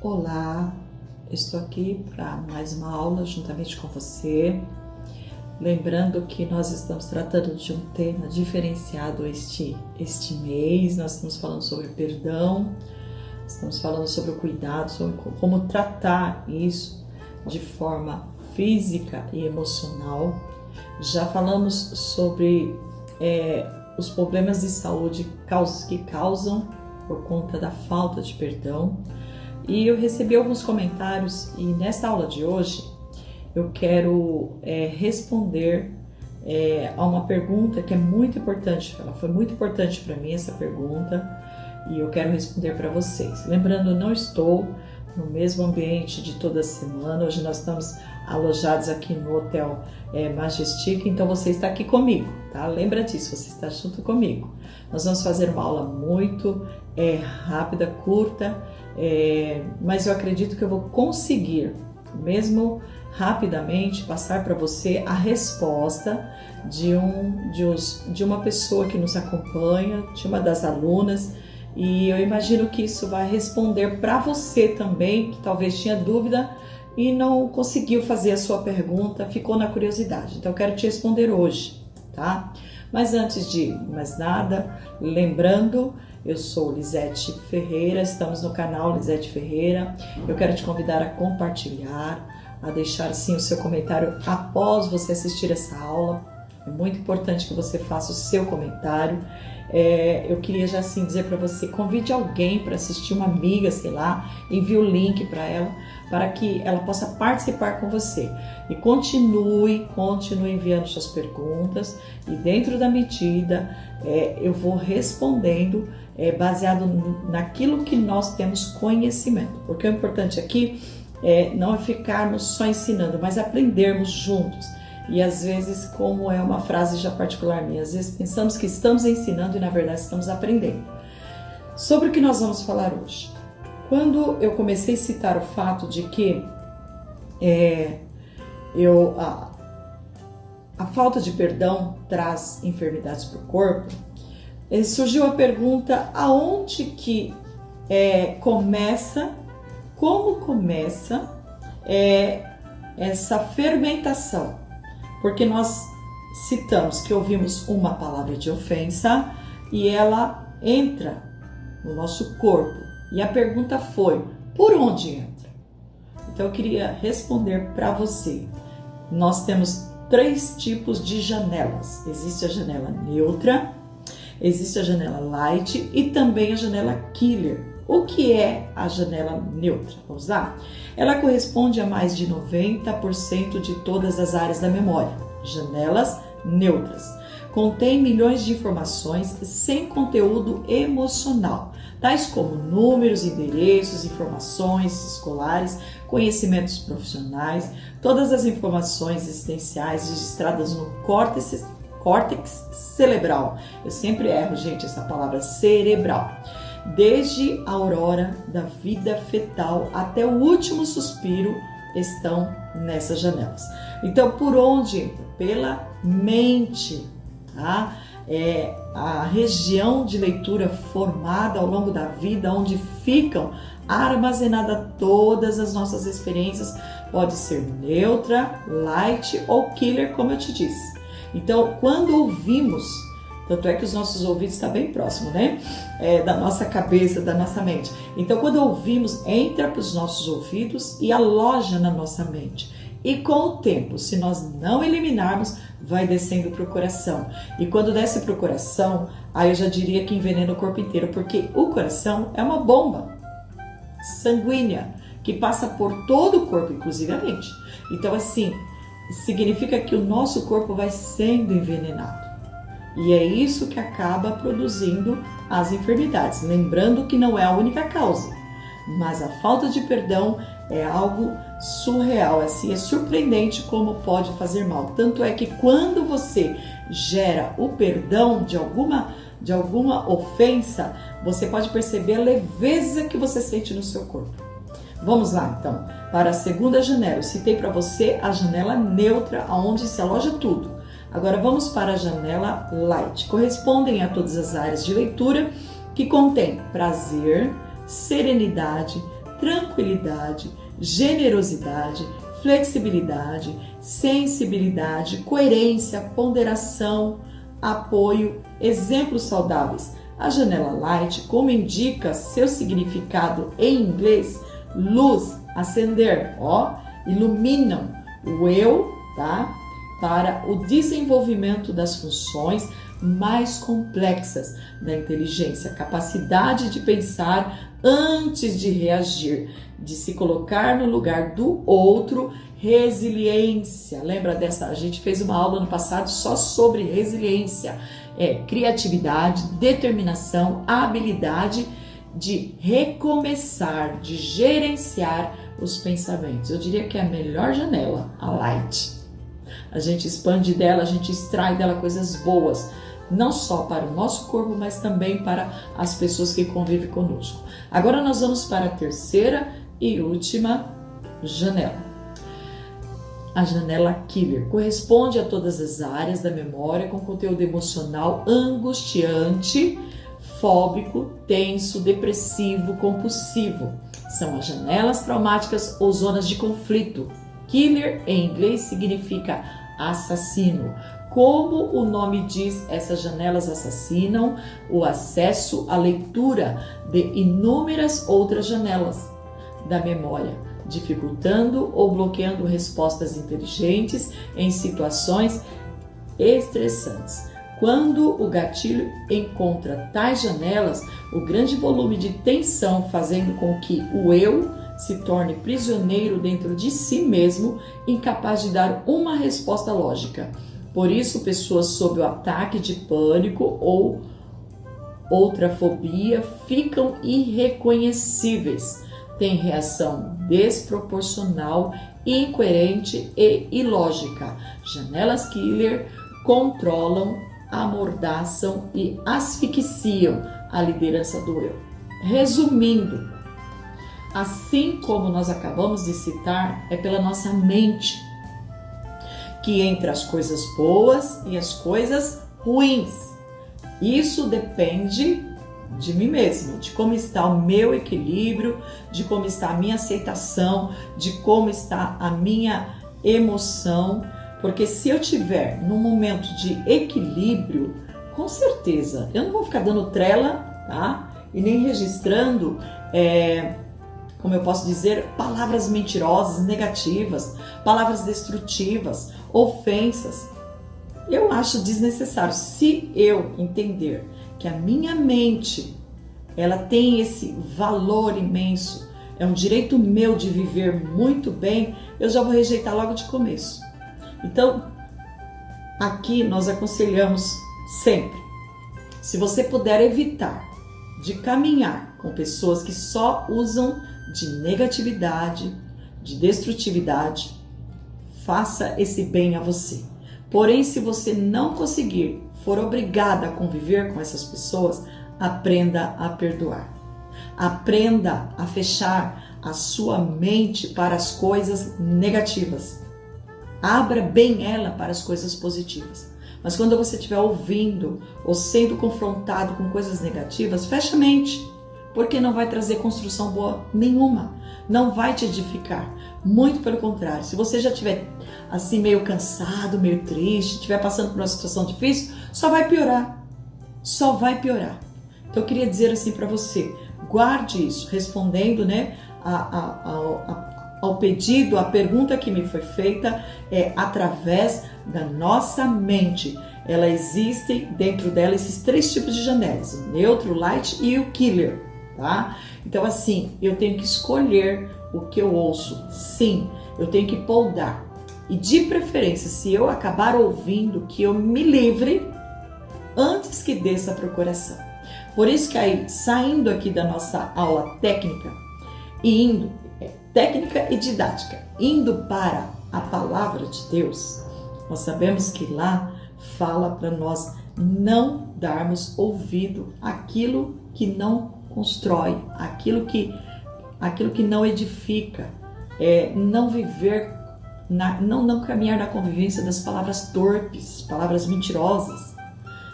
Olá, estou aqui para mais uma aula juntamente com você. Lembrando que nós estamos tratando de um tema diferenciado este mês. Nós estamos falando sobre perdão, estamos falando sobre o cuidado, sobre como tratar isso de forma física e emocional. Já falamos sobre os problemas de saúde que causam por conta da falta de perdão. E eu recebi alguns comentários e nessa aula de hoje eu quero responder a uma pergunta que é muito importante. Ela foi muito importante para mim, essa pergunta, e eu quero responder para vocês. Lembrando, eu não estou no mesmo ambiente de toda semana. Hoje nós estamos alojados aqui no Hotel Majestic, então você está aqui comigo, tá? Lembra disso, você está junto comigo. Nós vamos fazer uma aula muito rápida, curta, mas eu acredito que eu vou conseguir, mesmo rapidamente, passar para você a resposta de uma pessoa que nos acompanha, de uma das alunas, e eu imagino que isso vai responder para você também, que talvez tinha dúvida e não conseguiu fazer a sua pergunta, ficou na curiosidade. Então eu quero te responder hoje, tá? Mas antes de mais nada, lembrando, eu sou Lisete Ferreira, estamos no canal Lisete Ferreira. Eu quero te convidar a compartilhar, a deixar sim o seu comentário após você assistir essa aula. É muito importante que você faça o seu comentário. Eu queria já assim dizer para você, convide alguém para assistir, uma amiga, sei lá, envie o link para ela, para que ela possa participar com você. E continue enviando suas perguntas, e dentro da medida eu vou respondendo baseado naquilo que nós temos conhecimento. Porque o importante aqui não é ficarmos só ensinando, mas aprendermos juntos. E às vezes, como é uma frase já particular minha, às vezes pensamos que estamos ensinando e na verdade estamos aprendendo. Sobre o que nós vamos falar hoje. Quando eu comecei a citar o fato de que a falta de perdão traz enfermidades para o corpo, surgiu a pergunta aonde que como começa essa fermentação. Porque nós citamos que ouvimos uma palavra de ofensa e ela entra no nosso corpo. E a pergunta foi, por onde entra? Então eu queria responder para você. Nós temos 3 tipos de janelas. Existe a janela neutra, existe a janela light e também a janela killer. O que é a janela neutra? Vamos lá? Ela corresponde a mais de 90% de todas as áreas da memória. Janelas neutras. Contém milhões de informações sem conteúdo emocional, tais como números, endereços, informações escolares, conhecimentos profissionais, todas as informações existenciais registradas no córtex cerebral. Eu sempre erro, gente, essa palavra cerebral. Desde a aurora da vida fetal até o último suspiro estão nessas janelas. Então, por onde entra? Pela mente, tá? A região de leitura formada ao longo da vida, onde ficam armazenadas todas as nossas experiências, pode ser neutra, light ou killer, como eu te disse. Então, quando ouvimos, tanto é que os nossos ouvidos estão bem próximos, né? Da nossa cabeça, da nossa mente. Então, quando ouvimos, entra para os nossos ouvidos e aloja na nossa mente. E com o tempo, se nós não eliminarmos, vai descendo para o coração. E quando desce para o coração, aí eu já diria que envenena o corpo inteiro, porque o coração é uma bomba sanguínea que passa por todo o corpo, inclusive a mente. Então, assim, significa que o nosso corpo vai sendo envenenado. E é isso que acaba produzindo as enfermidades. Lembrando que não é a única causa, mas a falta de perdão é algo surreal, assim, é surpreendente como pode fazer mal. Tanto é que quando você gera o perdão de alguma ofensa, você pode perceber a leveza que você sente no seu corpo. Vamos lá, então, para a segunda janela. Eu citei para você a janela neutra, onde se aloja tudo. Agora vamos para a janela light. Correspondem a todas as áreas de leitura que contém prazer, serenidade, tranquilidade, generosidade, flexibilidade, sensibilidade, coerência, ponderação, apoio, exemplos saudáveis. A janela light, como indica seu significado em inglês, luz, acender, iluminam o eu, tá? Para o desenvolvimento das funções mais complexas da inteligência, capacidade de pensar antes de reagir, de se colocar no lugar do outro, resiliência. Lembra dessa? A gente fez uma aula no passado só sobre resiliência. Criatividade, determinação, habilidade de recomeçar, de gerenciar os pensamentos. Eu diria que é a melhor janela, a light. A gente expande dela, a gente extrai dela coisas boas, não só para o nosso corpo, mas também para as pessoas que convivem conosco. Agora nós vamos para a terceira e última janela. A janela killer corresponde a todas as áreas da memória com conteúdo emocional angustiante, fóbico, tenso, depressivo, compulsivo. São as janelas traumáticas ou zonas de conflito. Killer em inglês significa assassino. Como o nome diz, essas janelas assassinam o acesso à leitura de inúmeras outras janelas da memória, dificultando ou bloqueando respostas inteligentes em situações estressantes. Quando o gatilho encontra tais janelas, o grande volume de tensão fazendo com que o eu se torne prisioneiro dentro de si mesmo, incapaz de dar uma resposta lógica. Por isso, pessoas sob o ataque de pânico ou outra fobia ficam irreconhecíveis, têm reação desproporcional, incoerente e ilógica. Janelas killer controlam, amordaçam e asfixiam a liderança do eu. Resumindo, assim como nós acabamos de citar, é pela nossa mente que entra as coisas boas e as coisas ruins. Isso depende de mim mesmo, de como está o meu equilíbrio, de como está a minha aceitação, de como está a minha emoção, porque se eu tiver num momento de equilíbrio, com certeza, eu não vou ficar dando trela, tá? E nem registrando, como eu posso dizer, palavras mentirosas, negativas, palavras destrutivas, ofensas. Eu acho desnecessário. Se eu entender que a minha mente, ela tem esse valor imenso, é um direito meu de viver muito bem, eu já vou rejeitar logo de começo. Então, aqui nós aconselhamos sempre, se você puder evitar de caminhar com pessoas que só usam de negatividade, de destrutividade, faça esse bem a você. Porém, se você não conseguir, for obrigada a conviver com essas pessoas, aprenda a perdoar. Aprenda a fechar a sua mente para as coisas negativas. Abra bem ela para as coisas positivas. Mas quando você estiver ouvindo ou sendo confrontado com coisas negativas, fecha a mente, porque não vai trazer construção boa nenhuma. Não vai te edificar. Muito pelo contrário. Se você já estiver assim meio cansado, meio triste, estiver passando por uma situação difícil, só vai piorar. Só vai piorar. Então eu queria dizer assim para você, guarde isso, respondendo, né, ao pedido, a pergunta que me foi feita através da nossa mente. Ela existe dentro dela esses 3 tipos de janelas, o neutro, o light e o killer, tá? Então assim, eu tenho que escolher o que eu ouço. Sim, eu tenho que poldar. E de preferência, se eu acabar ouvindo, que eu me livre antes que desça para o coração. Por isso que aí, saindo aqui da nossa aula técnica e indo, técnica e didática, indo para a palavra de Deus, nós sabemos que lá fala para nós não darmos ouvido àquilo que não constrói, aquilo que não edifica, não viver, não caminhar na convivência das palavras torpes, palavras mentirosas.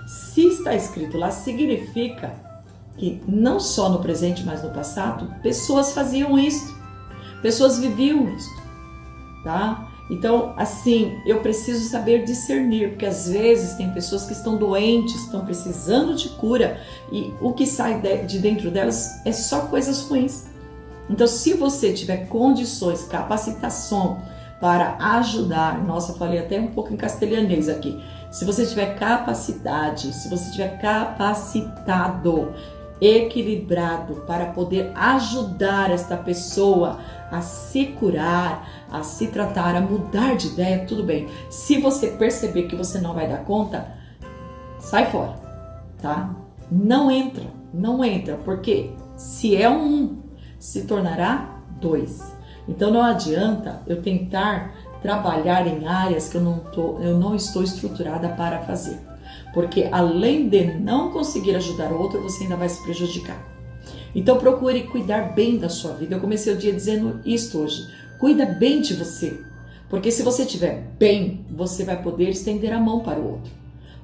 Se está escrito lá, significa que não só no presente, mas no passado, pessoas faziam isso, pessoas viviam isso, tá? Então, assim, eu preciso saber discernir, porque às vezes tem pessoas que estão doentes, estão precisando de cura, e o que sai de dentro delas é só coisas ruins. Então, se você tiver condições, capacitação para ajudar, nossa, falei até um pouco em castelhanês aqui, se você tiver capacidade, se você tiver capacitado, equilibrado para poder ajudar esta pessoa a se curar, a se tratar, a mudar de ideia, tudo bem. Se você perceber que você não vai dar conta, sai fora, tá? Não entra, porque se é um, se tornará dois. Então não adianta eu tentar trabalhar em áreas que eu não estou estruturada para fazer. Porque além de não conseguir ajudar o outro, você ainda vai se prejudicar. Então procure cuidar bem da sua vida. Eu comecei o dia dizendo isto hoje. Cuida bem de você. Porque se você estiver bem, você vai poder estender a mão para o outro.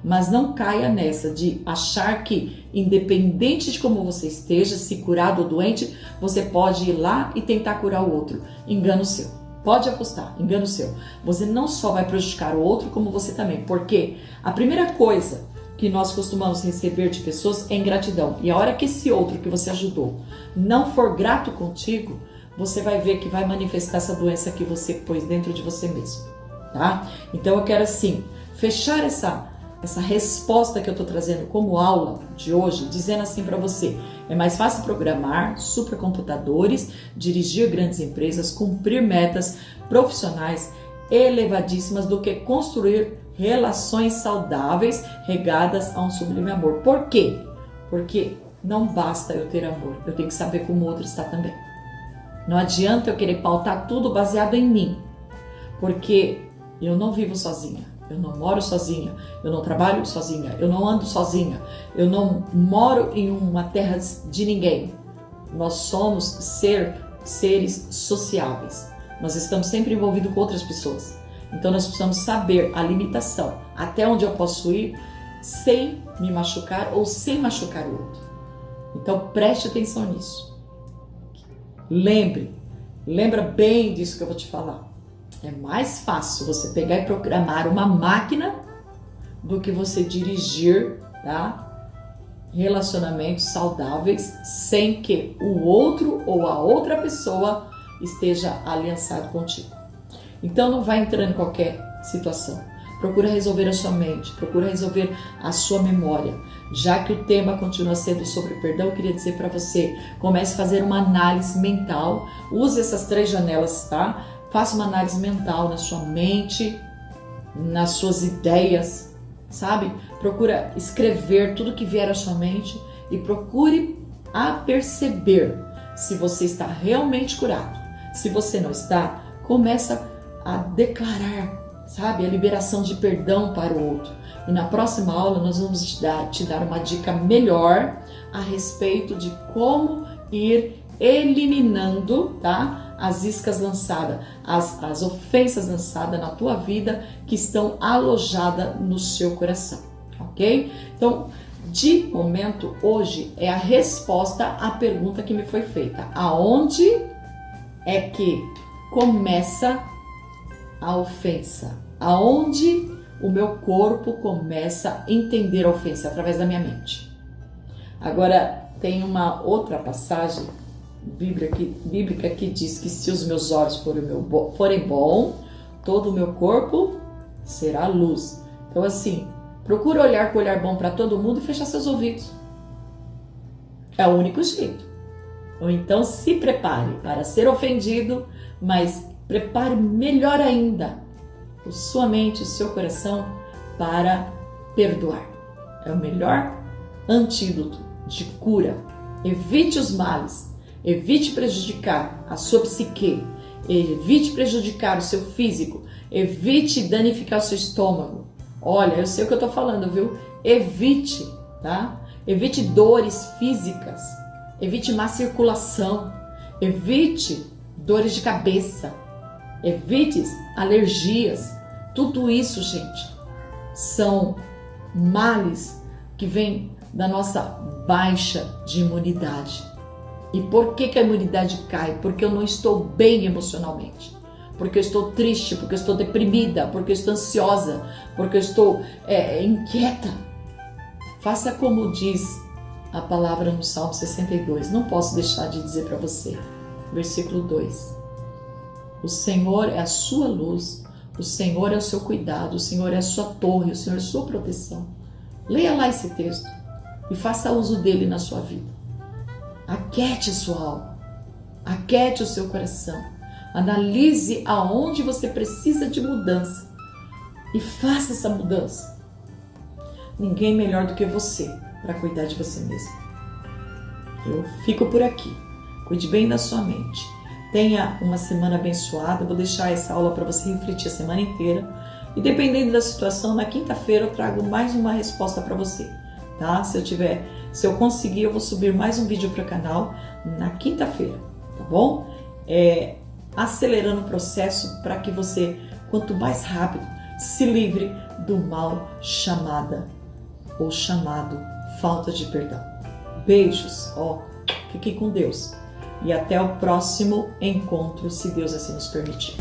Mas não caia nessa de achar que, independente de como você esteja, se curado ou doente, você pode ir lá e tentar curar o outro. Engano seu. Pode apostar, engano seu. Você não só vai prejudicar o outro, como você também. Porque a primeira coisa que nós costumamos receber de pessoas é ingratidão. E a hora que esse outro que você ajudou não for grato contigo, você vai ver que vai manifestar essa doença que você pôs dentro de você mesmo, tá? Então eu quero assim, fechar essa resposta que eu estou trazendo como aula de hoje, dizendo assim para você: é mais fácil programar supercomputadores, dirigir grandes empresas, cumprir metas profissionais elevadíssimas do que construir relações saudáveis regadas a um sublime amor. Por quê? Porque não basta eu ter amor, eu tenho que saber como o outro está também. Não adianta eu querer pautar tudo baseado em mim, porque eu não vivo sozinha. Eu não moro sozinha, eu não trabalho sozinha, eu não ando sozinha, eu não moro em uma terra de ninguém. Nós somos seres sociáveis. Nós estamos sempre envolvidos com outras pessoas. Então nós precisamos saber a limitação, até onde eu posso ir sem me machucar ou sem machucar o outro. Então preste atenção nisso. Lembra bem disso que eu vou te falar. É mais fácil você pegar e programar uma máquina do que você dirigir, tá? Relacionamentos saudáveis sem que o outro ou a outra pessoa esteja aliançado contigo. Então não vai entrando em qualquer situação. Procura resolver a sua mente, procura resolver a sua memória. Já que o tema continua sendo sobre perdão, eu queria dizer para você, comece a fazer uma análise mental. Use essas 3 janelas, tá? Faça uma análise mental na sua mente, nas suas ideias, sabe? Procura escrever tudo que vier à sua mente e procure a perceber se você está realmente curado. Se você não está, começa a declarar, sabe? A liberação de perdão para o outro. E na próxima aula nós vamos te dar uma dica melhor a respeito de como ir eliminando, tá? As iscas lançadas, as ofensas lançadas na tua vida que estão alojadas no seu coração, ok? Então, de momento, hoje é a resposta à pergunta que me foi feita. Aonde é que começa a ofensa? Aonde o meu corpo começa a entender a ofensa? Através da minha mente. Agora, tem uma outra passagem bíblica que diz que se os meus olhos forem bons, todo o meu corpo será luz. Então assim, procura olhar com olhar bom para todo mundo e fechar seus ouvidos. É o único jeito. Ou então se prepare para ser ofendido, mas prepare melhor ainda a sua mente, o seu coração para perdoar. É o melhor antídoto de cura. Evite os males. Evite prejudicar a sua psique, evite prejudicar o seu físico, evite danificar o seu estômago. Olha, eu sei o que eu tô falando, viu? Evite, tá? Evite dores físicas, evite má circulação, evite dores de cabeça, evite alergias. Tudo isso, gente, são males que vêm da nossa baixa de imunidade. E por que a imunidade cai? Porque eu não estou bem emocionalmente. Porque eu estou triste, porque eu estou deprimida, porque eu estou ansiosa, porque eu estou inquieta. Faça como diz a palavra no Salmo 62. Não posso deixar de dizer para você. Versículo 2. O Senhor é a sua luz, o Senhor é o seu cuidado, o Senhor é a sua torre, o Senhor é a sua proteção. Leia lá esse texto e faça uso dele na sua vida. Aquete a sua alma, aquete o seu coração, analise aonde você precisa de mudança e faça essa mudança. Ninguém melhor do que você para cuidar de você mesmo. Eu fico por aqui. Cuide bem da sua mente. Tenha uma semana abençoada. Vou deixar essa aula para você refletir a semana inteira. E dependendo da situação, na quinta-feira eu trago mais uma resposta para você, tá? Se eu conseguir, eu vou subir mais um vídeo para o canal na quinta-feira, tá bom? Acelerando o processo para que você, quanto mais rápido, se livre do mal chamado falta de perdão. Beijos, fiquem com Deus. E até o próximo encontro, se Deus assim nos permitir.